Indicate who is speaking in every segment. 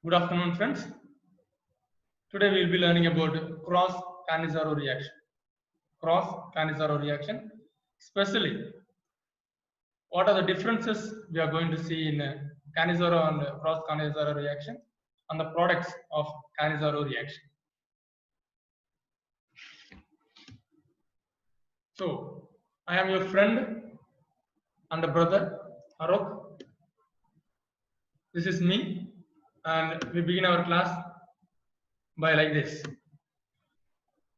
Speaker 1: Good afternoon, friends. Today we will be learning about cross Cannizzaro reaction. Cross Cannizzaro reaction, especially what are the differences we are going to see in Cannizzaro and cross Cannizzaro reaction and the products of Cannizzaro reaction. So, I am your friend and a brother, Arok. This is me, and we begin our class by like this.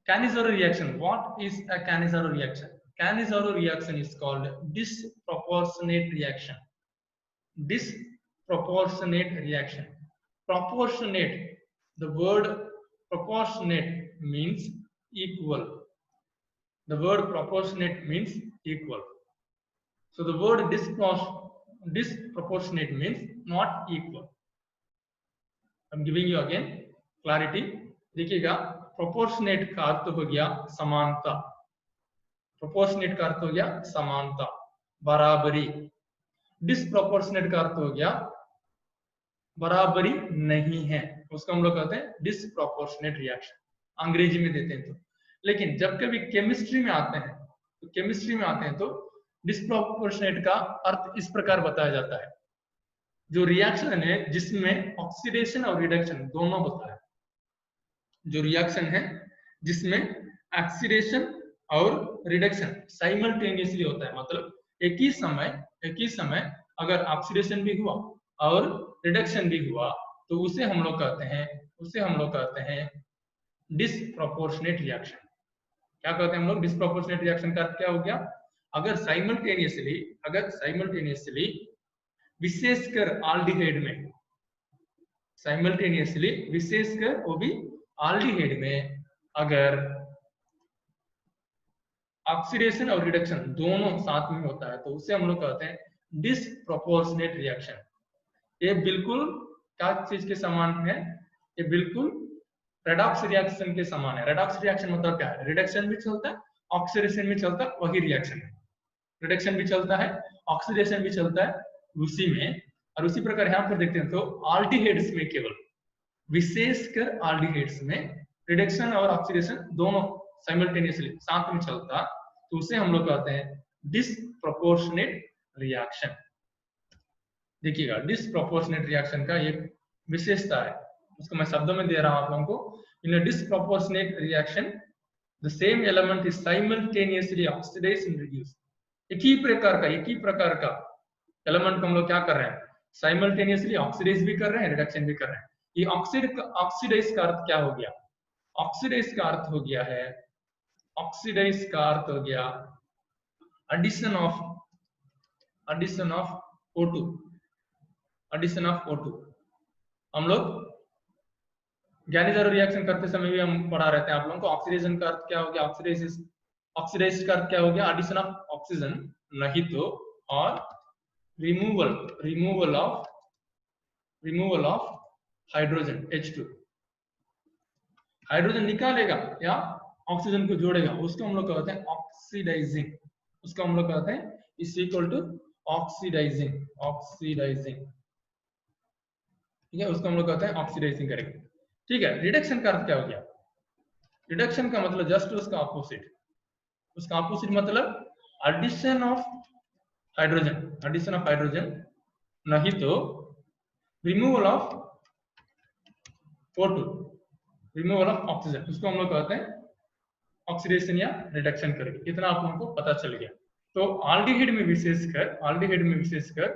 Speaker 1: Cannizzaro reaction. What is a Cannizzaro reaction? Cannizzaro reaction is called disproportionate reaction. Disproportionate reaction. Proportionate. The word proportionate means equal. The word proportionate means equal. So the word disproportionate means not equal. I'm giving you again clarity. देखिएगा proportionate का अर्थ हो गया समानता. Proportionate का अर्थ हो गया समानता, बराबरी. डिसप्रोपोर्शनेट का अर्थ हो गया बराबरी नहीं है, उसको हम लोग कहते हैं डिसप्रोपोर्शनेट रिएक्शन, अंग्रेजी में देते हैं तो. लेकिन जब कभी केमिस्ट्री में आते हैं तो डिसप्रोपोर्शनेट का अर्थ इस प्रकार बताया जाता है. जो रिएक्शन है जिसमें ऑक्सीडेशन और रिडक्शन दोनों होता है, जो रिएक्शन है जिसमें ऑक्सीडेशन और रिडक्शन साइमल्टेनियसली होता है, मतलब एक ही समय अगर ऑक्सीडेशन भी हुआ और रिडक्शन भी हुआ तो उसे हम लोग कहते हैं डिसप्रोपोर्शनेट रिएक्शन. क्या कहते हैं हम लोग? डिसप्रोपोर्शनेट रिएक्शन का अर्थ क्या हो गया? अगर साइमल्टेनियसली विशेषकर आल्डिहाइड में, साइमल्टेनियसली विशेषकर वो भी आल्डिहाइड में अगर ऑक्सीडेशन और रिडक्शन दोनों साथ में होता है तो उसे हम लोग कहते हैं डिसप्रोपोर्शनेट रिएक्शन. ये बिल्कुल क्या चीज के समान है? ये बिल्कुल रेडॉक्स रिएक्शन के समान है. रेडॉक्स रिएक्शन मतलब क्या है? रिडक्शन भी चलता है, ऑक्सीडेशन भी चलता है, वही रिएक्शन है. रिडक्शन भी चलता है, ऑक्सीडेशन भी चलता है उसी में. और उसी प्रकार यहाँ पर देखते हैं तो आल्डिहाइड्स में, केवल विशेषकर आल्डिहाइड्स में रिडक्शन और ऑक्सीडेशन दोनों साइमल्टेनियसली साथ में चलता तो उसे हम लोग कहते हैं डिसप्रोपोर्शनेट रिएक्शन. देखिएगा, डिसप्रोपोर्शनेट रिएक्शन का एक विशेषता है, उसको मैं शब्दों में दे रहा हूं आप लोगों को. In a disproportionate reaction the same element is simultaneously oxidised and reduced. एक ही प्रकार का एलिमेंट को हम लोग क्या कर रहे हैं? साइमल्टेनियसली ऑक्सीडाइज भी कर रहे हैं, रिडक्शन भी कर रहे हैं. ये ऑक्सीडाइज का अर्थ क्या हो गया? ऑक्सीडाइज का अर्थ हो गया एडिशन ऑफ O2. हम लोग कैनिज़रो रिएक्शन करते समय भी हम पढ़ा रहते हैं आप लोगों को. ऑक्सीडेशन का अर्थ क्या हो गया? ऑक्सीडाइज का अर्थ क्या हो गया? एडिशन ऑफ ऑक्सीजन, नहीं तो, और removal of hydrogen H2. Hydrogen निकालेगा या ऑक्सीजन को जोड़ेगा, उसको हम लोग कहते हैं ऑक्सीडाइजिंग. उसको हम लोग कहते हैं इज इक्वल टू ऑक्सीडाइजिंग. ठीक है, उसको हम लोग कहते हैं ऑक्सीडाइजिंग करेंगे. ठीक है. रिडक्शन का अर्थ क्या हो गया? रिडक्शन का मतलब जस्ट उसका ऑपोजिट मतलब एडिशन ऑफ हाइड्रोजन, नहीं तो removal of O2, removal of oxygen. उसको हम लोग कहते हैं ऑक्सीडेशन या रिडक्शन करेंगे. इतना आप लोगों को पता चल गया. तो आल्डिहाइड में विशेषकर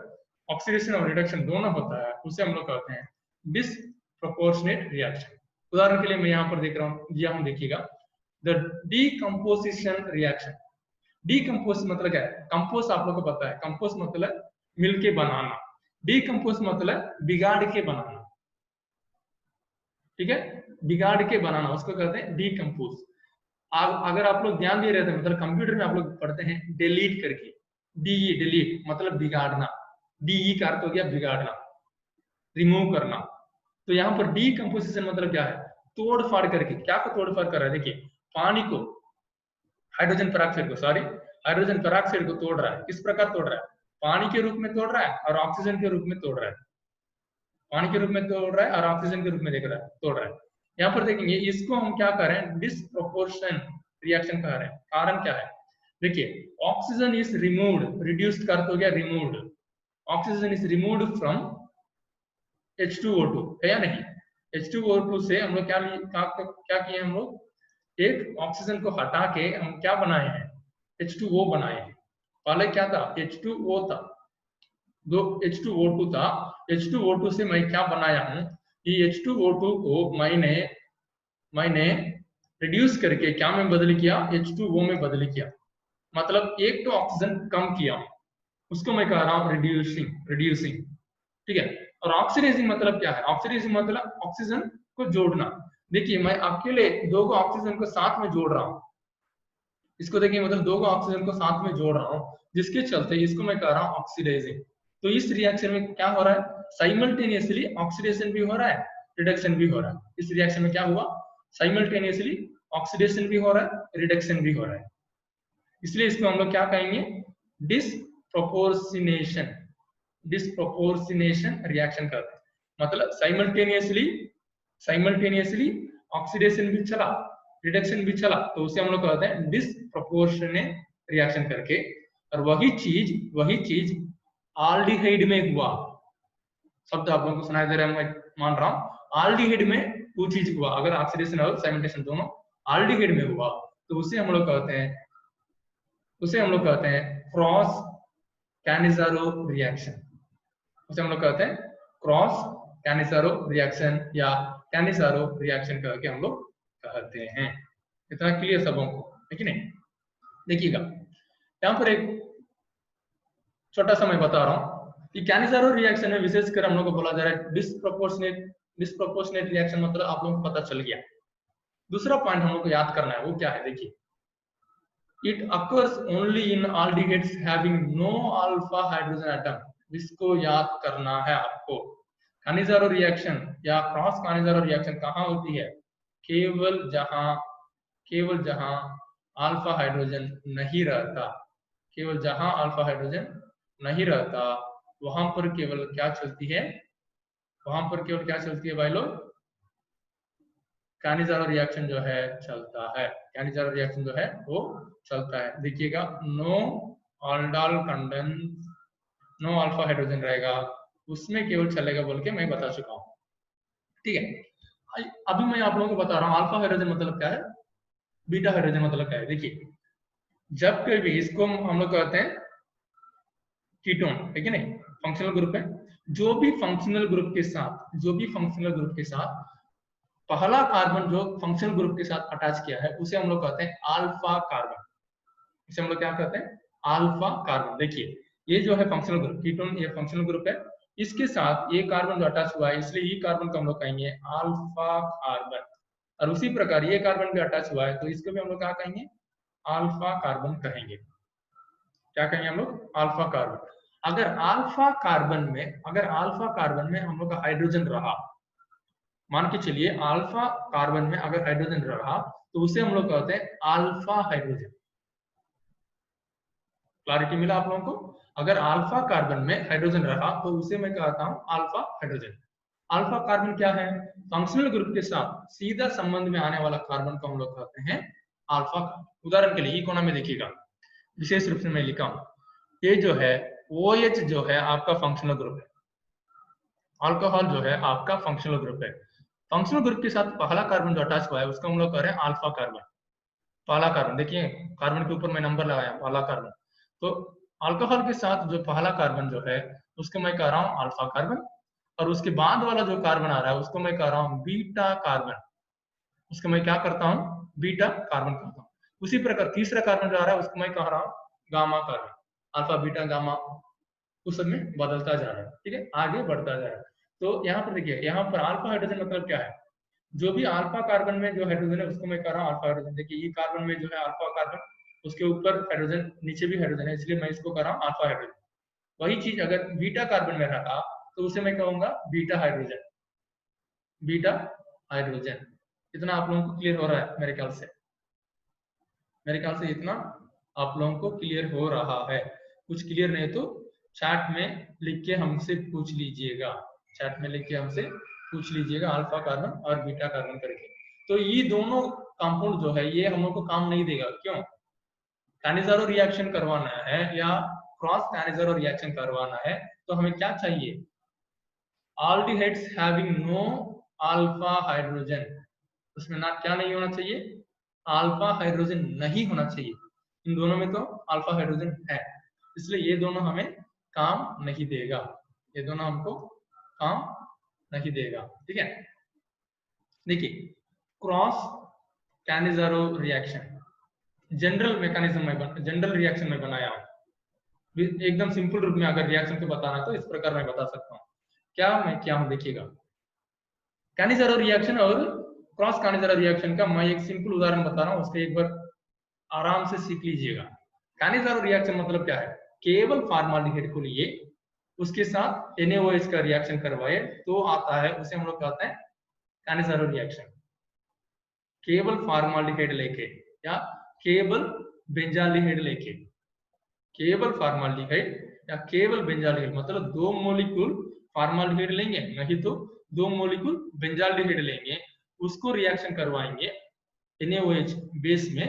Speaker 1: ऑक्सीडेशन और रिडक्शन दोनों होता है, उसे हम लोग कहते हैं डिसप्रोपोर्शनेट रिएक्शन. उदाहरण के लिए मैं यहाँ पर देख रहा हूँ, यहाँ देखिएगा, द डीकंपोजिशन रिएक्शन. डीकंपोज मतलब क्या है? कंपोज आप लोग को पता है, कंपोज मतलब मिलके बनाना, डीकंपोज मतलब बिगाड़ के बनाना. ठीक है, बिगाड़ के बनाना, उसको कहते हैं डीकंपोज. अगर आप लोग ध्यान दे रहे थे, मतलब कंप्यूटर में आप लोग पढ़ते हैं डिलीट करके, डिलीट मतलब बिगाड़ना, डीई का अर्थ हो गया बिगाड़ना, रिमूव करना. तो यहाँ पर डीकंपोजिशन मतलब क्या है? तोड़ फाड़ करके. क्या को तोड़ फाड़ कर रहा है? देखिए, पानी को, हाइड्रोजन पेरोक्साइड को तोड़ रहा है. किस प्रकार तोड़ रहा है? पानी के रूप में तोड़ रहा है और ऑक्सीजन के रूप में तोड़ रहा है. पानी के रूप में तोड़ रहा है और ऑक्सीजन के रूप में तोड़ रहा है। यहाँ पर देखेंगे इसको हम क्या कर रहे हैं, डिसप्रोपोर्शन रिएक्शन कह रहे हैं। कारण क्या है, देखिए ऑक्सीजन इज रिमूव्ड, रिड्यूस्ड कर तो गया removed, oxygen is removed from H2O2 है या नहीं। H2O2 से हम लोग क्या किए, हम लोग एक ऑक्सीजन को हटा के हम क्या बनाए हैं, H2O बनाए हैं। पहले क्या था, H2O था, दो H2O2 था, H2O2 से मैं क्या बनाया हूं, ये H2O2 को मैंने रिड्यूस करके क्या में बदल किया, H2O में बदल किया। मतलब एक तो ऑक्सीजन कम किया, उसको मैं कह रहा हूं रिड्यूसिंग, ठीक है। और ऑक्सीडाइजिंग मतलब क्या है, ऑक्सीडाइजिंग मतलब ऑक्सीजन को जोड़ना। देखिए मैं अकेले दो को ऑक्सीजन को साथ में जोड़ रहा हूं, इसको देखिए मतलब दो को ऑक्सीजन को साथ में जोड़ रहा हूं, जिसके चलते इसको मैं कह रहा हूं ऑक्सीडाइजिंग। तो इस रिएक्शन में क्या हो रहा है, साइमल्टेनियसली ऑक्सीडेशन भी हो रहा है, रिडक्शन भी हो रहा है। इस रिएक्शन में क्या हुआ, साइमल्टेनियसली ऑक्सीडेशन भी हो रहा है, रिडक्शन भी हो रहा है। इसलिए इसको हम लोग क्या कहेंगे, डिसप्रोपोर्शनेशन, डिसप्रोपोर्शनेशन रिएक्शन करते हैं। मतलब साइमल्टेनियसली ऑक्सीडेशन भी चला, रिडक्शन भी चला, तो उसे हम लोग कहते हैं डिसप्रोपोर्शनेट रिएक्शन करके। और वही चीज आल्डिहाइड में हुआ। शब्द आप लोगों को सुनाई दे रहा है, मैं मान रहा हूं। आल्डिहाइड में वो चीज हुआ, अगर ऑक्सीडेशन और साइमल्टेशन दोनों आल्डिहाइड में हुआ तो उसे हम लोग कहते हैं क्रॉस कैनिज़ारो रिएक्शन। उसे हम लोग कहते हैं क्रॉस कैनिज़ारो रिएक्शन या कैनिज़ारो रिएक्शन करके हम लोग कहते हैं। इतना क्लियर सबों को है कि नहीं। देखिएगा यहाँ पर एक छोटा सा मैं बता रहा हूँ कि कैनिज़ारो रिएक्शन में विशेषकर हम लोग को बोला जा रहा है डिसप्रोपोर्शनेट रिएक्शन, मतलब आप लोगों को पता चल गया। दूसरा पॉइंट हम लोग को याद करना है, वो क्या है, देखिए it occurs only in aldehydes having no alpha hydrogen atom। इसको याद करना है आपको। कैनिज़ारो रिएक्शन या क्रॉस कैनिज़ारो रिएक्शन कहाँ होती है, केवल जहां अल्फा हाइड्रोजन नहीं रहता, केवल जहां अल्फा हाइड्रोजन नहीं रहता वहां पर केवल क्या चलती है, भाई लोग, कैनिज़ारो रिएक्शन जो है चलता है, कैनिज़ारो रिएक्शन जो है वो चलता है। देखिएगा no aldol condense, no alpha hydrogen रहेगा, उसमें केवल चलेगा बोल के मैं बता चुका हूँ, ठीक है। अभी मैं आप लोगों को बता रहा हूँ अल्फा हाइड्रोजन मतलब क्या है, बीटा हाइड्रोजन मतलब क्या है। देखिए जब कभी इसको हम लोग कहते हैं कीटोन है कि नहीं, फंक्शनल ग्रुप है। जो भी फंक्शनल ग्रुप के साथ पहला कार्बन जो फंक्शनल ग्रुप के साथ अटैच किया है उसे हम लोग कहते हैं अल्फा कार्बन। इसे हम लोग क्या कहते हैं, अल्फा कार्बन। देखिए ये जो है फंक्शनल ग्रुप कीटोन, ये फंक्शनल ग्रुप है, इसके साथ ये कार्बन जो अटैच हुआ है इसलिए ये कार्बन को हम लोग कहेंगे अल्फा कार्बन। और उसी प्रकार ये कार्बन भी अटैच हुआ है तो इसको भी हम लोग क्या कहेंगे, अल्फा कार्बन कहेंगे। क्या कहेंगे हम लोग, अल्फा कार्बन। अगर अल्फा कार्बन में हम लोग का हाइड्रोजन रहा, मान के चलिए अल्फा कार्बन में अगर हाइड्रोजन रहा तो उसे हम लोग कहते हैं अल्फा हाइड्रोजन। क्लैरिटी मिला आप लोगों को। अगर अल्फा कार्बन में हाइड्रोजन रहा तो उसे मैं कहता हूं अल्फा हाइड्रोजन। अल्फा कार्बन क्या है, फंक्शनल ग्रुप के साथ सीधा संबंध में आने वाला कार्बन को हम लोग कहते हैं अल्फा कार्बन। उदाहरण के लिए कोना में देखिएगा, विशेष रूप से मैं लिखा हूं, ये जो है OH जो है आपका फंक्शनल ग्रुप है, अल्कोहल जो है आपका फंक्शनल ग्रुप है। फंक्शनल ग्रुप के साथ पहला कार्बन जो अटैच हुआ है उसको हम लोग कह रहे हैं अल्फा कार्बन। पहला कार्बन देखिए, कार्बन के ऊपर मैं नंबर लगाया पहला कार्बन, तो अल्कोहल के साथ जो पहला कार्बन जो है उसको मैं कह रहा हूँ अल्फा कार्बन। और उसके बाद वाला जो कार्बन आ रहा है उसको मैं कह रहा हूँ बीटा कार्बन। उसको मैं क्या करता हूँ, बीटा कार्बन कहता हूँ। उसी प्रकार तीसरा कार्बन जो आ रहा है उसको मैं कह रहा हूँ gamma carbon. Alpha beta gamma उस सब में बदलता जा रहा है, ठीक है, आगे बढ़ता जा रहा है। तो यहाँ पर देखिए, यहाँ पर अल्फा हाइड्रोजन मतलब क्या है, जो भी अल्फा कार्बन में जो हाइड्रोजन है उसको मैं कह रहा हूँ अल्फा हाइड्रोजन। देखिए ये कार्बन में जो है अल्फा कार्बन, उसके ऊपर हाइड्रोजन, नीचे भी हाइड्रोजन है, इसलिए मैं इसको कह रहा हूँ अल्फा हाइड्रोजन। वही चीज अगर बीटा कार्बन में रहा तो उसे मैं कहूंगा बीटा हाइड्रोजन, बीटा हाइड्रोजन। इतना आप लोगों को क्लियर हो रहा है मेरे ख्याल से, इतना आप लोगों को क्लियर हो रहा है। कुछ क्लियर नहीं तो चैट में लिख के हमसे पूछ लीजिएगा। चैट में लिख के हमसे पूछ लीजिएगा, अल्फा कार्बन और बीटा कार्बन करके। तो ये दोनों कंपाउंड जो है ये हम लोग को काम नहीं देगा। क्यों? कैनिज़ारो रिएक्शन करवाना है या क्रॉस कैनिज़ारो रिएक्शन करवाना है तो हमें क्या चाहिए? aldehydes having no alpha hydrogen, उसमें ना क्या नहीं होना चाहिए? अल्फा हाइड्रोजन नहीं होना चाहिए। इन दोनों में तो अल्फा हाइड्रोजन है, इसलिए ये दोनों हमें काम नहीं देगा, ये दोनों हमको काम नहीं देगा। ठीक है, देखिए cross Cannizzaro reaction general mechanism में, जनरल रिएक्शन में बनाया हूं। एकदम सिंपल रूप में अगर रिएक्शन को बताना तो इस प्रकार मैं बता सकता हूँ। क्या हूं देखिएगा, कैनिज़ारो रिएक्शन और क्रॉस कैनिज़ारो रिएक्शन का मैं एक सिंपल उदाहरण बता रहा हूँ, उसको एक बार आराम से सीख लीजिएगा। कैनिज़ारो रिएक्शन मतलब क्या है? केवल फॉर्माल्डिहाइड को लिए उसके साथ NaOH का रिएक्शन करवाए तो आता है, उसे हम लोग कहते हैं कैनिज़ारो रिएक्शन। केवल फॉर्माल्डिहाइड लेके या केवल बेंजाल्डिहाइड लेके, केवल फॉर्माल्डिहाइड या केवल बेंजाल्डिहाइड मतलब 2 मॉलिक्यूल फॉर्माल्डिहाइड लेंगे, नहीं तो 2 मॉलिक्यूल बेंजाल्डिहाइड लेंगे, उसको रिएक्शन करवाएंगे NaOH बेस में।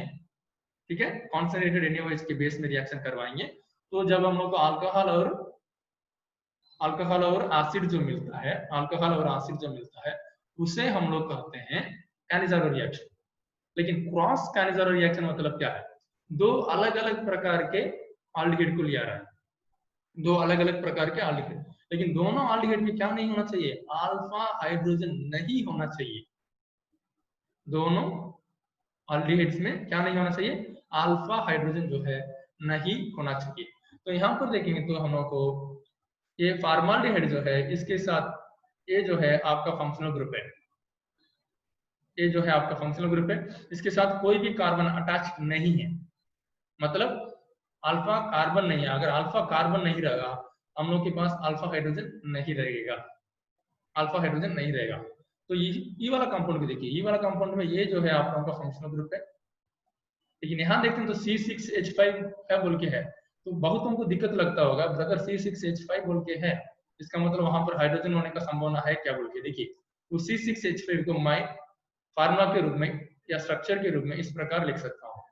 Speaker 1: ठीक है, कॉन्सनट्रेटेड NaOH के बेस में रिएक्शन करवाएंगे तो जब हम लोग को अल्कोहल और एसिड जो मिलता है, अल्कोहल और एसिड जो मिलता है उसे हम लोग कहते हैं कैनिज़ारो रिएक्शन। लेकिन क्रॉस कैनिज़ारो रिएक्शन मतलब क्या है? 2 अलग अलग प्रकार के एल्डिहाइड को लिया रहा है, 2 अलग अलग प्रकार के एल्डिहाइड, लेकिन दोनों एल्डिहाइड में क्या नहीं होना चाहिए? अल्फा हाइड्रोजन नहीं होना चाहिए। दोनों एल्डिहाइड्स में क्या नहीं होना चाहिए? अल्फा हाइड्रोजन जो है नहीं होना चाहिए। तो यहाँ पर देखेंगे तो हम लोग को ये फॉर्माल्डिहाइड जो है इसके साथ ये जो है आपका फंक्शनल ग्रुप है, ये जो है आपका फंक्शनल ग्रुप है, इसके साथ कोई भी कार्बन अटैच नहीं है, मतलब अल्फा कार्बन नहीं है। अगर अल्फा कार्बन नहीं रहेगा हम लोग के पास अल्फा हाइड्रोजन नहीं रहेगा, अल्फा हाइड्रोजन नहीं रहेगा। तो ये वाला कंपाउंड भी देखिए, ये वाला कंपाउंड में ये जो है आप लोगों का फंक्शनल ग्रुप है, लेकिन यहाँ देखते हैं तो C6H5 क्या बोल के है, तो बहुतों को दिक्कत लगता होगा ब्रदर C6H5 बोल के है, इसका मतलब वहां पर हाइड्रोजन होने का संभावना है क्या बोल के। देखिए उस C6H5 को मैं फार्मूला के रूप में या स्ट्रक्चर के रूप में इस प्रकार लिख सकता हूं।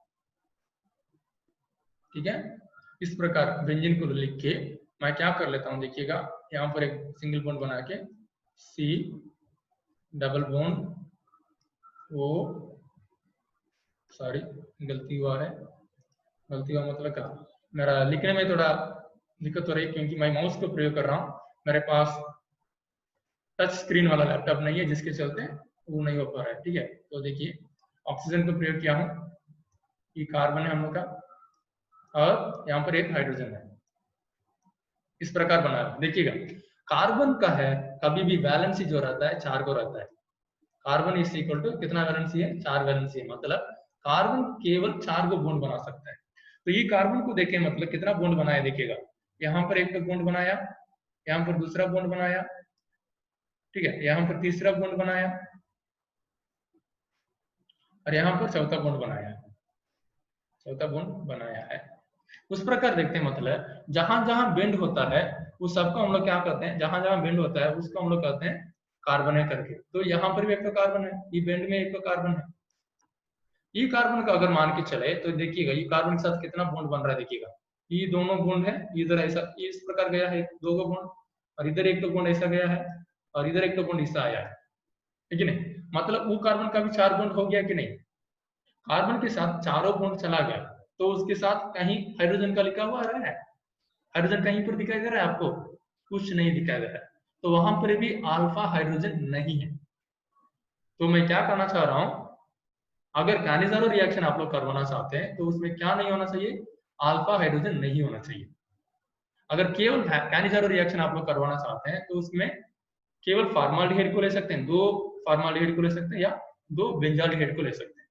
Speaker 1: ठीक है, इस प्रकार व्यंजन को लिख के मैं क्या कर लेता हूं, देखिएगा यहाँ पर एक सिंगल बॉन्ड बना के C double bond O, sorry गलती हुआ है, गलती हुआ मतलब क्या, मेरा लिखने में थोड़ा दिक्कत हो रही है क्योंकि मैं माउस को प्रयोग कर रहा हूँ, मेरे पास टच स्क्रीन वाला लैपटॉप नहीं है जिसके चलते वो नहीं हो पा रहा है। ठीक है, तो देखिए ऑक्सीजन का प्रयोग किया हूँ, ये कार्बन है हम लोग का और यहाँ पर एक हाइड्रोजन है, इस प्रकार बना है। देखिएगा कार्बन का है कभी भी वैलेंसी जो रहता है 4 को रहता है, कार्बन इज इक्वल टू कितना वैलेंसी है? 4 वैलेंसी है, मतलब कार्बन केवल 4 को बॉन्ड बना सकता है। तो ये कार्बन को देखें मतलब कितना बॉन्ड बनाया, देखिएगा यहाँ पर एक बॉन्ड बनाया, यहाँ पर दूसरा बॉन्ड बनाया, ठीक है, यहाँ पर तीसरा बॉन्ड बनाया और यहाँ पर चौथा बॉन्ड बनाया, चौथा बॉन्ड बनाया है। उस प्रकार देखते हैं मतलब जहां जहां बेंड होता है उस सबको हम लोग क्या कहते हैं, जहां जहां बेंड होता है उसको हम लोग कहते हैं कार्बन है करके। तो यहाँ पर भी एक तो कार्बन है, ये बेंड में एक तो कार्बन है, ये कार्बन का अगर मान के चले तो देखिएगा ये कार्बन के साथ कितना बॉन्ड बन रहा है, देखिएगा ये दोनों बॉन्ड है, इधर ऐसा इस प्रकार गया है 2 बॉन्ड और इधर एक तो बॉन्ड ऐसा गया है और इधर एक तो बॉन्ड ऐसा आया है, ठीक है नहीं, मतलब वो कार्बन का भी 4 बॉन्ड हो गया कि नहीं, कार्बन के साथ चारों बॉन्ड चला गया तो उसके साथ कहीं हाइड्रोजन का लिखा हुआ रहा है, हाइड्रोजन कहीं पर दिखाई दे रहा है आपको? कुछ नहीं दिखाई दे रहा है, तो वहां पर भी अल्फा हाइड्रोजन नहीं है। तो मैं क्या कहना चाह रहा हूं, अगर कैनिज़ारो रिएक्शन आप लोग करवाना चाहते हैं तो उसमें क्या नहीं होना चाहिए? अल्फा हाइड्रोजन नहीं होना चाहिए। अगर केवल कैनिज़ारो रिएक्शन आप लोग करवाना चाहते हैं तो उसमें केवल फॉर्माल्डिहाइड को ले सकते हैं, 2 फॉर्माल्डिहाइड को ले सकते हैं या 2 बेंजाल्डिहाइड को ले सकते हैं।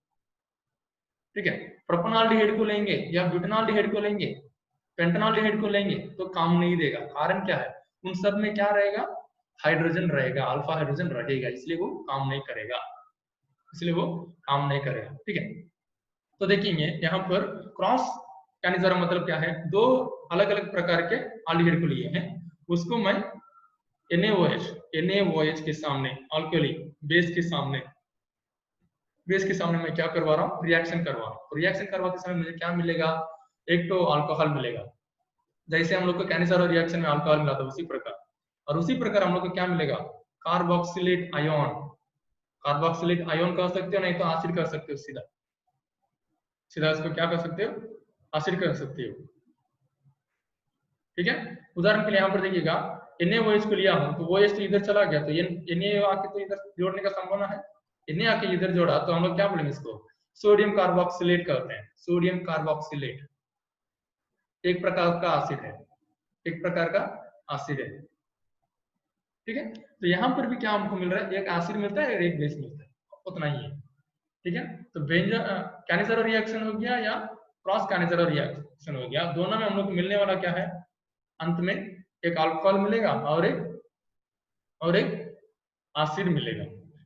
Speaker 1: ठीक है, प्रोपेनॉल्डिहाइड को लेंगे या ब्यूटेनॉल्डिहाइड को लेंगे, पेंटेनॉल्डिहाइड को लेंगे तो काम नहीं देगा। कारण क्या है? उन सब में क्या रहेगा? हाइड्रोजन रहेगा, अल्फा हाइड्रोजन रहेगा, इसलिए वो काम नहीं करेगा, इसलिए वो काम नहीं करेगा। ठीक है, तो देखेंगे यहाँ पर क्रॉस कैनिज़ारो मतलब क्या है? 2 अलग अलग प्रकार के एल्डिहाइड को लिए हैं, उसको मैं NaOH के सामने अल्कली बेस के सामने मैं क्या करवा रहा हूँ, रिएक्शन करवा रहा हूँ। रिएक्शन करवाते समय मुझे क्या मिलेगा, एक तो अल्कोहल मिलेगा, जैसे हम लोग को कैनिसारो रिएक्शन में अल्कोहल मिला था उसी प्रकार, और उसी प्रकार हम लोग को क्या मिलेगा, कार्बोक्सिलेट आयन। कार्बोक्सिलेट आयन कह सकते हो, नहीं तो एसिड कर सकते हो, सीधा सीधा इसको क्या कर सकते हो, एसिड कर सकते हो। ठीक है, उदाहरण के लिए यहाँ पर देखिएगा NaOH को लिया हूं तो OH तो इधर चला गया, तो Na आके तो इधर जोड़ने का संभावना है, Na आके इधर जोड़ा तो हम लोग क्या बोलेंगे, इसको सोडियम कार्बोक्सिलेट कहते हैं। सोडियम कार्बोक्सिलेट एक प्रकार का एसिड है, एक प्रकार का एसिड है। ठीक है, तो यहाँ पर भी क्या हमको मिल रहा है, एक एसिड मिलता है और एक बेस मिलता है, उतना ही है। ठीक है, तो कैनिसारो रिएक्शन हो गया या क्रॉस कैनिसारो रिएक्शन हो गया, दोनों में हम लोग को मिलने वाला क्या है, अंत में एक अल्कोहल मिलेगा और एक एसिड मिलेगा।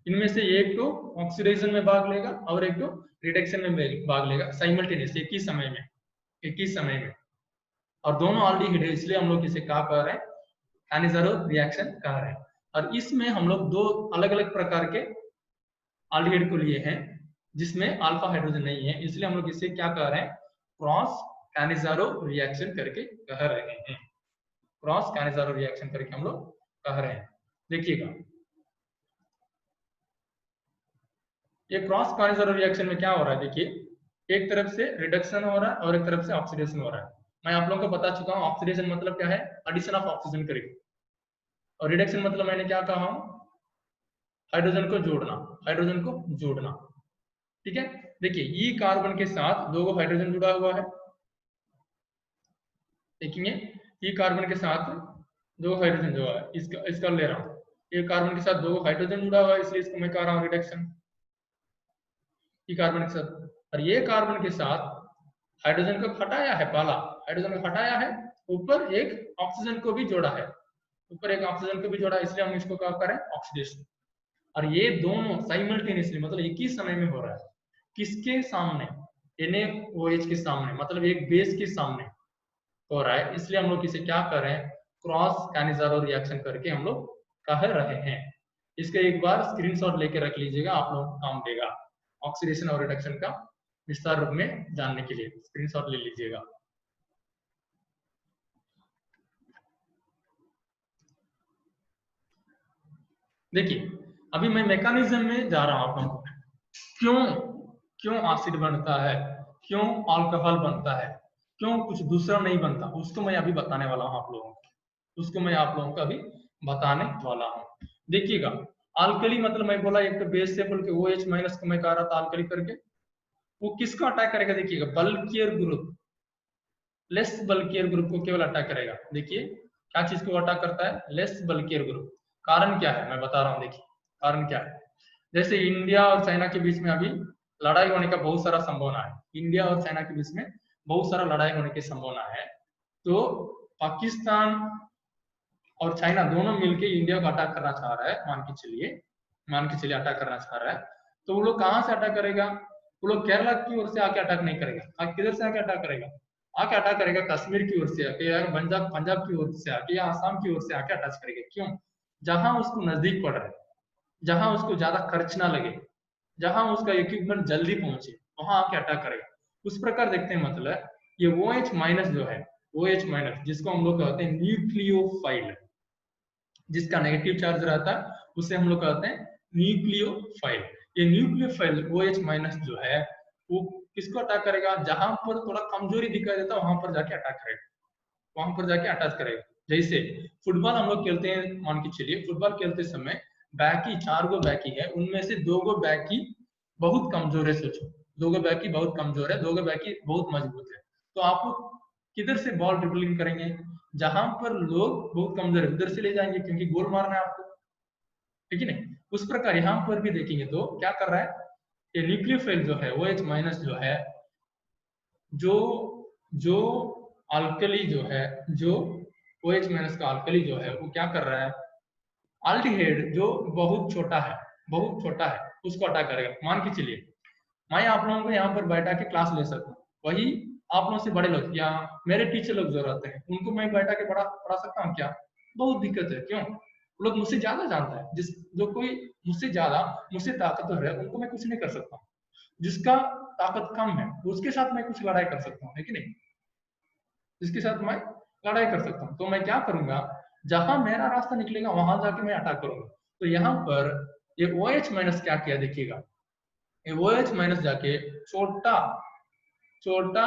Speaker 1: इनमें से एक तो ऑक्सीडेशन में भाग लेगा और एक तो रिडक्शन में भाग लेगा साइमल्टेनियस, एक ही समय में, और दोनों अल्डिहाइड है, इसलिए हम लोग इसे क्या कह रहे हैं, कैनिसारो रिएक्शन कह रहे हैं। और इसमें हम लोग दो अलग अलग प्रकार के अल्डिहाइड को लिए हैं जिसमें अल्फा हाइड्रोजन नहीं है, इसलिए हम लोग इसे क्या कह रहे हैं, क्रॉस कैनिसारो रिएक्शन करके कह रहे हैं। क्रॉस कैनिसारो रिएक्शन करके हम लोग कह रहे हैं। देखिएगा ये क्रॉस कैनिसारो रिएक्शन में क्या हो रहा है, देखिए एक तरफ से रिडक्शन हो रहा है और एक तरफ से ऑक्सीडेशन हो रहा है। मैं आप लोगों को बता चुका हूँ ऑक्सीडेशन मतलब क्या है, एडिशन ऑफ ऑक्सीजन करेगी, और रिडक्शन मतलब मैंने क्या कहा हूँ, हाइड्रोजन को जोड़ना। ठीक है, देखिए ई कार्बन के साथ दो हाइड्रोजन जुड़ा हुआ है, देखेंगे ई कार्बन के साथ दो हाइड्रोजन जुड़ा है, इसका ले रहा हूँ, ये कार्बन के साथ दो हाइड्रोजन जुड़ा हुआ है, इसलिए इसको मैं कह रहा हूँ रिडक्शन, ई कार्बन के साथ। और ये कार्बन के साथ हाइड्रोजन को हटाया है, पहला हाइड्रोजन को हटाया है, ऊपर एक ऑक्सीजन को भी जोड़ा है, इसलिए हम इसको क्या करें, ऑक्सीडेशन। और ये दोनों साइमल्टेनियसली मतलब एक ही समय में हो रहा है, किसके सामने, NaOH के सामने, मतलब एक बेस के सामने हो रहा है, इसलिए हम लोग इसे क्या कर रहे हैं, क्रॉस कैनिसारो रिएक्शन करके हम लोग कह रहे हैं। इसका एक बार स्क्रीनशॉट लेके रख लीजिएगा, आप लोगों को काम देगा ऑक्सीडेशन और रिडक्शन का विस्तार रूप में जानने के लिए, स्क्रीनशॉट ले लीजिएगा। देखिए अभी मैं मैकेनिज्म में जा रहा हूं आप लोगों को, क्यों एसिड बनता है, क्यों अल्कोहल बनता है, क्यों कुछ दूसरा नहीं बनता, उसको मैं अभी बताने वाला हूं आप लोगों को, अभी बताने वाला हूं। देखिएगा अल्कली मतलब मैं बोला एक तो बेस से बोल के OH माइनस को मैं कह रहा था अल्कली करके, वो किसको अटैक करेगा, देखिएगा bulkier group, less bulkier group को केवल अटैक करेगा। देखिए क्या चीज को अटैक करता है, लेस बल्कियर ग्रुप। कारण क्या है मैं बता रहा हूँ, देखिए कारण क्या है, जैसे इंडिया और चाइना के बीच में अभी लड़ाई होने का बहुत सारा संभावना है, इंडिया और चाइना के बीच में बहुत सारा लड़ाई होने की संभावना है, तो पाकिस्तान और चाइना दोनों मिलके इंडिया को अटैक करना चाह रहा है, मान के चलिए अटैक करना चाह रहा है, तो वो लोग कहाँ से अटैक करेगा, वो लोग केरला की ओर से आके अटैक नहीं करेगा, किधर से आके अटैक करेगा, अटैक करेगा कश्मीर की ओर से आके या पंजाब की ओर से आके या आसाम की ओर से आके अटैच करेगा। क्यों, जहां उसको नजदीक पड़ रहा है, जहां उसको ज्यादा खर्च ना लगे, जहां उसका इक्विपमेंट जल्दी पहुंचे, वहां आके अटैक करेगा। उस प्रकार देखते हैं, मतलब ये OH माइनस जो है, OH माइनस जिसको हम लोग कहते हैं न्यूक्लियोफाइल, जिसका नेगेटिव चार्ज रहता है उसे हम लोग कहते हैं न्यूक्लियोफाइल। ये न्यूक्लियोफाइल OH माइनस जो है वो किसको अटैक करेगा, जहां पर थोड़ा कमजोरी दिखाई देता है वहां पर जाके अटैक करेगा, वहां पर जाके अटैच करेगा। जैसे फुटबॉल हम लोग खेलते हैं, मान के चलिए फुटबॉल खेलते समय बैकी 4 गो बैकी है, उनमें से 2 गो बैकी बहुत कमजोर है, सोचो 2 गो बैकी बहुत कमजोर है, 2 गो बैकी बहुत मजबूत है, तो आप किधर से बॉल ड्रिबलिंग करेंगे, जहां पर लोग बहुत कमजोर है उधर से ले जाएंगे, क्योंकि गोल मारना है आपको, ठीक है नहीं। उस प्रकार यहाँ पर भी देखेंगे तो क्या कर रहा है, ये न्यूक्लियोफाइल जो है OH माइनस जो है, जो जो अल्कली जो है, जो OH माइनस का अल्कली जो है वो क्या कर रहा है, अल्डिहाइड जो बहुत छोटा है उसको अटैक करेगा। मान के चलिए मैं आप लोगों को यहाँ पर बैठा के क्लास ले सकता हूँ, वही आप लोगों से बड़े लोग या मेरे टीचर लोग जो रहते हैं उनको मैं बैठा के पढ़ा सकता हूँ क्या, बहुत दिक्कत है। क्यों, वो लोग मुझसे ज्यादा जानता है, जिस जो कोई मुझसे ज्यादा मुझसे ताकतवर है उनको मैं कुछ नहीं कर सकता हूँ, जिसका ताकत कम है उसके साथ मैं कुछ लड़ाई कर सकता हूँ, है कि नहीं? जिसके साथ मैं लड़ाई कर सकता हूँ, तो मैं क्या करूंगा, जहां मेरा रास्ता निकलेगा वहां जाके मैं अटैक करूंगा। तो यहाँ पर ये OH माइनस क्या किया देखिएगा, ये OH माइनस जाके छोटा छोटा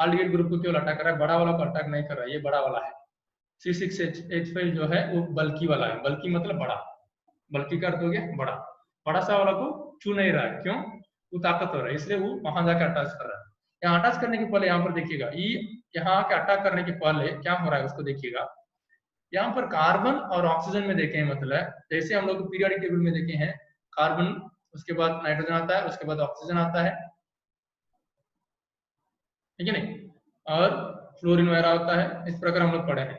Speaker 1: अल्डिहाइड ग्रुप को केवल अटैक कर रहा है, बड़ा वाला को अटैक नहीं कर रहा है, ये बड़ा वाला है। C6H5 जो है वो बल्कि वाला है, बल्कि मतलब बड़ा, बल्कि का अर्थ हो गया बड़ा, बड़ा सा वाला को छू नहीं रहा है, क्यों? वो ताकतवर है इसलिए वो वहां जाकर अटैच कर रहा है। यहाँ अटैच करने के पहले यहाँ पर देखिएगा, ई यहाँ आके अटैक करने के पहले क्या हो रहा है उसको देखिएगा। यहाँ पर कार्बन और ऑक्सीजन में देखे हैं, मतलब जैसे हम लोग पीरियोडिक टेबल में देखे हैं, कार्बन उसके बाद नाइट्रोजन आता है, उसके बाद ऑक्सीजन आता है, ठीक है नहीं, और फ्लोरीन वगैरह होता है, इस प्रकार हम लोग पढ़े हैं।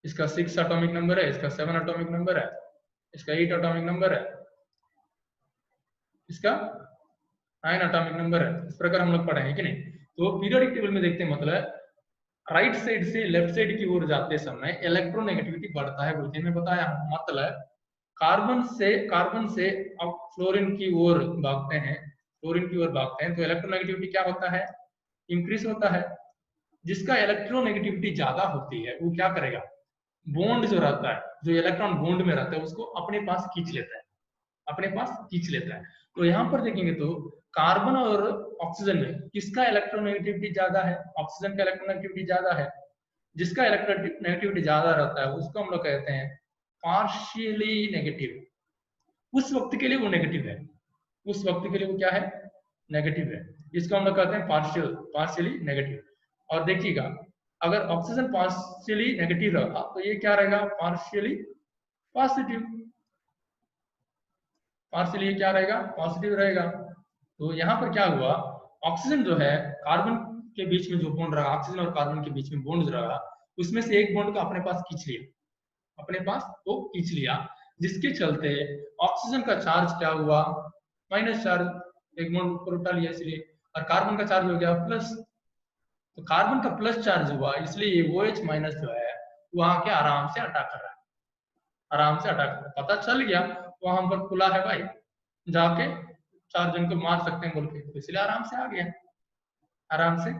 Speaker 1: इसका 6 एटॉमिक नंबर है, इसका 7 एटॉमिक नंबर है, इसका 8 एटॉमिक नंबर है, इसका 9 एटॉमिक नंबर है, इस प्रकार हम लोग पढ़े हैं कि नहीं। तो पीरियोडिक टेबल में देखते हैं, मतलब राइट साइड से लेफ्ट साइड की ओर जाते समय इलेक्ट्रोनेगेटिविटी बढ़ता है बोल के मैं बताया हूं। मतलब कार्बन से अब फ्लोरीन की ओर भागते हैं, फ्लोरीन की ओर भागते हैं तो इलेक्ट्रोनेगेटिविटी क्या होता है, इंक्रीज होता है। जिसका इलेक्ट्रोनेगेटिविटी ज्यादा होती है वो क्या करेगा, बॉन्ड जो रहता है, जो इलेक्ट्रॉन बॉन्ड में रहता है उसको अपने पास खींच लेता है, अपने पास खींच लेता है। तो यहाँ पर देखेंगे तो कार्बन और ऑक्सीजन में किसका इलेक्ट्रोनेगेटिविटी ज्यादा है, ऑक्सीजन का इलेक्ट्रोनेगेटिविटी ज्यादा है। जिसका इलेक्ट्रोनेगेटिविटी ज्यादा रहता है उसको हम लोग कहते हैं पार्शियली नेगेटिव। उस वक्त के लिए वो नेगेटिव है, उस वक्त के लिए वो क्या है, नेगेटिव है। इसको हम लोग कहते हैं पार्शियली नेगेटिव। और देखिएगा अगर ऑक्सीजन पार्शियली नेगेटिव रहा तो ये क्या रहेगा, पार्शियली पॉजिटिव, पार्शियली क्या रहेगा, पॉजिटिव रहेगा। तो यहाँ पर क्या हुआ, ऑक्सीजन जो है कार्बन के बीच में जो बॉन्ड रहा, ऑक्सीजन और कार्बन के बीच में बॉन्ड रहा, उसमें से एक बॉन्ड को अपने पास खींच लिया, अपने पास वो खींच लिया, जिसके चलते ऑक्सीजन का चार्ज क्या हुआ, माइनस चार्ज, एक बॉन्ड ऊपर उठा लिया इसलिए, और कार्बन का चार्ज हो गया प्लस। तो कार्बन का प्लस चार्ज हुआ इसलिए ये OH माइनस जो है वहां के आराम से अटैक कर रहा है, आराम से अटैक कर रहा है। पता चल गया वहां पर खुला है भाई, जाके 4 जन को मार सकते हैं बोल के, तो इसलिए आराम से आ गया, आराम से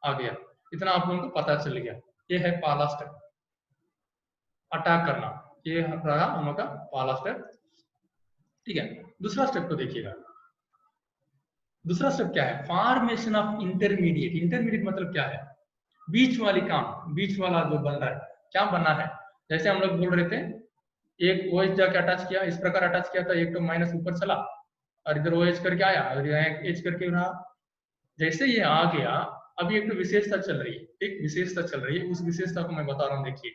Speaker 1: आ गया। इतना आप लोगों को पता चल गया। ये है पहला स्टेप, अटैक करना, ये रहा हम लोग का पहला स्टेप, ठीक है। दूसरा स्टेप को देखिएगा, दूसरा स्टेप क्या है, फॉर्मेशन ऑफ इंटरमीडिएट। इंटरमीडिएट मतलब क्या है, बीच वाली काम, बीच वाला जो बन रहा है, क्या बना है। जैसे हम लोग बोल रहे थे एक OH जाके अटैच किया, इस प्रकार अटैच किया था, एक तो माइनस ऊपर चला और इधर OH करके आया और यहाँ H करके रहा। जैसे ये आ गया, अभी एक तो विशेषता चल रही है, एक विशेषता चल रही है, उस विशेषता को मैं बता रहा हूँ। देखिए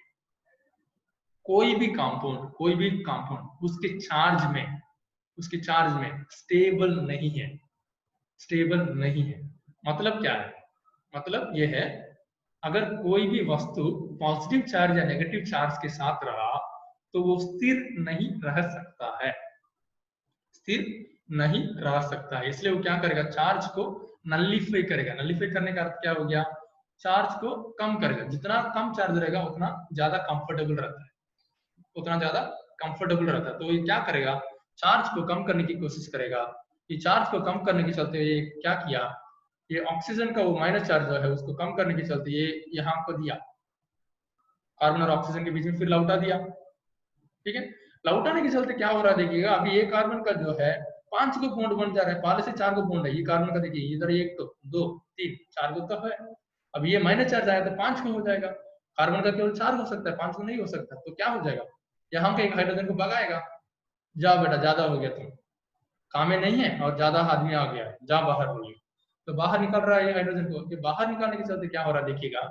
Speaker 1: कोई भी कंपाउंड उसके चार्ज में स्टेबल नहीं है, स्टेबल नहीं है। मतलब क्या है, मतलब यह है अगर कोई भी वस्तु पॉजिटिव चार्ज या नेगेटिव चार्ज के साथ रहा तो वो स्थिर नहीं रह सकता है, स्थिर नहीं रह सकता है। इसलिए वो क्या करेगा, चार्ज को नलिफाई करेगा। नलिफाई करने का अर्थ क्या हो गया, चार्ज को कम करेगा। जितना कम चार्ज रहेगा उतना ज्यादा कंफर्टेबल रहता है, उतना ज्यादा कंफर्टेबल रहता है। तो ये क्या करेगा, चार्ज को कम करने की कोशिश करेगा। ये चार्ज को कम करने के चलते ये क्या किया, ये ऑक्सीजन का वो माइनस चार्ज जो है उसको कम करने के चलते ये यहाँ को दिया, कार्बन और ऑक्सीजन के बीच में फिर लौटा दिया, ठीक है। लौटाने के चलते क्या हो रहा है देखिएगा, अभी ये कार्बन का जो है 5 को बॉन्ड बन जा रहा है, पहले से 4 को बॉन्ड है। ये कार्बन का देखिए इधर 1 तो 2 3 4 को तो है, अब ये माइनस चार्ज आया तो 5 को हो जाएगा। कार्बन का केवल 4 हो सकता है, 5 को नहीं हो सकता। तो क्या हो जाएगा, यहाँ के एक हाइड्रोजन को भगाएगा, जा बेटा ज्यादा हो गया, तुम काम में नहीं है और ज्यादा आदमी आ गया है, जा बाहर हो गया। तो बाहर निकल रहा है ये हाइड्रोजन को, ये बाहर निकालने के चलते क्या हो रहा है देखिएगा,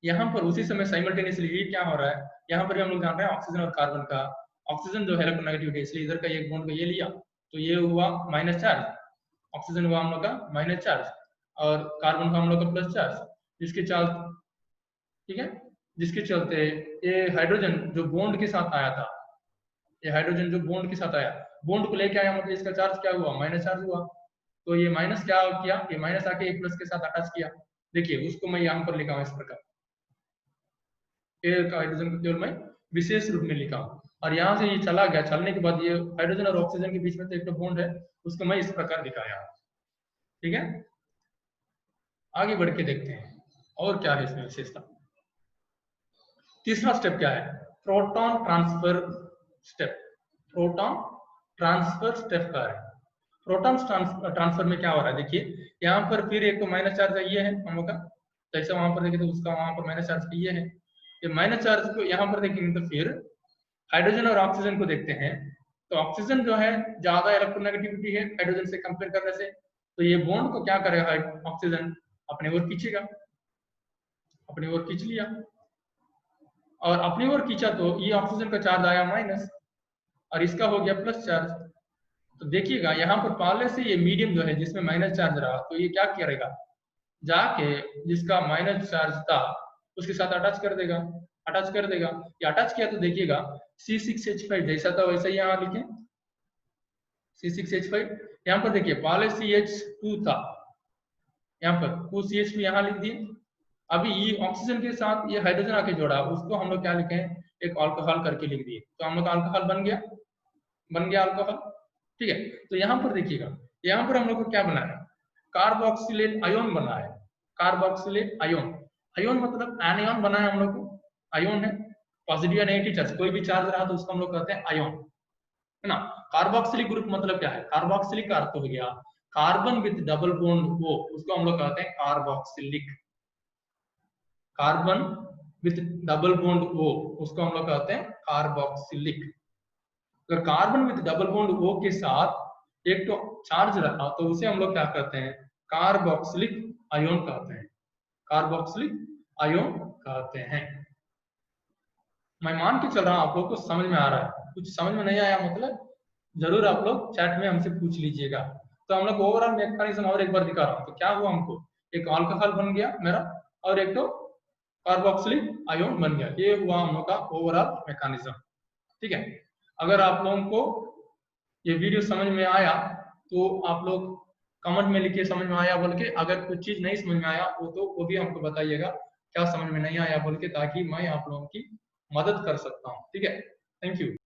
Speaker 1: यहाँ पर उसी समय साइमल्टेनियसली ये क्या हो रहा है, यहाँ पर भी हम लोग जान रहे हैं ऑक्सीजन और कार्बन का, ऑक्सीजन जो है इलेक्ट्रोनेगेटिविटी, इसलिए इधर का एक बॉन्ड को ये लिया तो ये हुआ माइनस चार्ज, ऑक्सीजन हुआ हम लोग का माइनस चार्ज और कार्बन का हम लोग का प्लस चार्ज, जिसके चार्ज, ठीक है, जिसके चलते ये हाइड्रोजन जो बॉन्ड के साथ आया था, ये हाइड्रोजन जो बॉन्ड के साथ आया, बॉन्ड को लेके आया, मतलब इसका चार्ज क्या हुआ, माइनस चार्ज हुआ। तो ये माइनस क्या किया, ये माइनस आके ए प्लस के साथ अटैच किया। देखिए उसको मैं यहाँ पर लिखा हूँ इस प्रकार, एक हाइड्रोजन को केवल मैं विशेष रूप में लिखा हूं। और यहाँ से ये चला गया, चलने के बाद ये हाइड्रोजन और ऑक्सीजन के बीच में तो एक बॉन्ड है, उसको मैं इस प्रकार दिखाया। ठीक है, आगे बढ़ के देखते हैं और क्या है इसमें विशेषता। तीसरा स्टेप क्या है, proton transfer step. Proton transfer step का है। प्रोटॉन ट्रांसफर में क्या हो रहा है, देखिए यहाँ पर फिर एक तो माइनस चार्ज ये है हम लोग का, जैसे वहां पर देखें तो उसका वहां पर माइनस चार्ज ये है। ये माइनस चार्ज को यहाँ पर देखेंगे तो फिर हाइड्रोजन और ऑक्सीजन को देखते हैं, तो ऑक्सीजन जो है ज्यादा इलेक्ट्रोनेगेटिविटी है हाइड्रोजन से कंपेयर करने से, तो ये बॉन्ड को क्या करेगा, ऑक्सीजन अपने ओर खींचेगा, अपनी ओर खींच लिया, और अपनी ओर खींचा तो ये ऑक्सीजन का चार्ज आया माइनस और इसका हो गया प्लस चार्ज। तो देखिएगा यहाँ पर पहले से ये मीडियम जो है जिसमें माइनस चार्ज रहा, तो ये क्या करेगा, जाके जिसका माइनस चार्ज था उसके साथ अटैच कर देगा, अटैच कर देगा। ये अटैच किया तो देखिएगा C6H5 जैसा था वैसा ही यहाँ लिखे, C6H5। यहाँ पर देखिए पहले CH2 था, यहाँ पर 2CH2 यहाँ लिख दिए। अभी ये ऑक्सीजन के साथ ये हाइड्रोजन आके जोड़ा, उसको हम लोग क्या लिखे हैं, एक अल्कोहल करके लिख दिए, तो हम लोग का अल्कोहल बन गया, बन गया अल्कोहल। ठीक है, तो यहाँ पर देखिएगा, यहाँ पर हम लोग को क्या बना है, कार्बोक्सिलेट आयोन बना है, कार्बोक्सिलेट आयोन। आयोन मतलब एनायन बना है हम लोग को, आयोन है, पॉजिटिव या नेगेटिव चार्ज, कोई भी चार्ज रहा तो उसको हम लोग कहते हैं आयोन, है ना। कार्बोक्सिलिक ग्रुप मतलब क्या है, कार्बोक्सिलिक का अर्थ हो गया कार्बन विद डबल बॉन्ड वो, उसको हम लोग कहते हैं carboxylic. Carbon with double bond O, उसको हम लोग कहते हैं कार्बोक्सिलिक। अगर carbon with double bond O के साथ एक तो चार्ज रहा तो उसे हम लोग क्या कहते हैं, कार्बोक्सिलिक आयोन कहते हैं, कार्बोक्सिलिक आयोन कहते हैं। मैं मान के चल रहा हूं आप लोग को समझ में आ रहा है, कुछ समझ में नहीं आया मतलब जरूर आप लोग चैट में हमसे पूछ लीजिएगा। तो हम लोग ओवरऑल मैकेनिज्म और एक बार दिखा रहा हूं, तो क्या हुआ हमको, एक अल्कोहल बन गया मेरा और एक तो कार्बोक्सिलिक आयोन बन गया, ये हुआ हम लोग का ओवरऑल मैकेनिज्म। ठीक है, अगर आप लोगों को ये वीडियो समझ में आया तो आप लोग कमेंट में लिखिए समझ में आया बोल के, अगर कुछ चीज नहीं समझ में आया वो भी हमको बताइएगा क्या समझ में नहीं आया बोल के, ताकि मैं आप लोगों की मदद कर सकता हूँ। ठीक है, थैंक यू।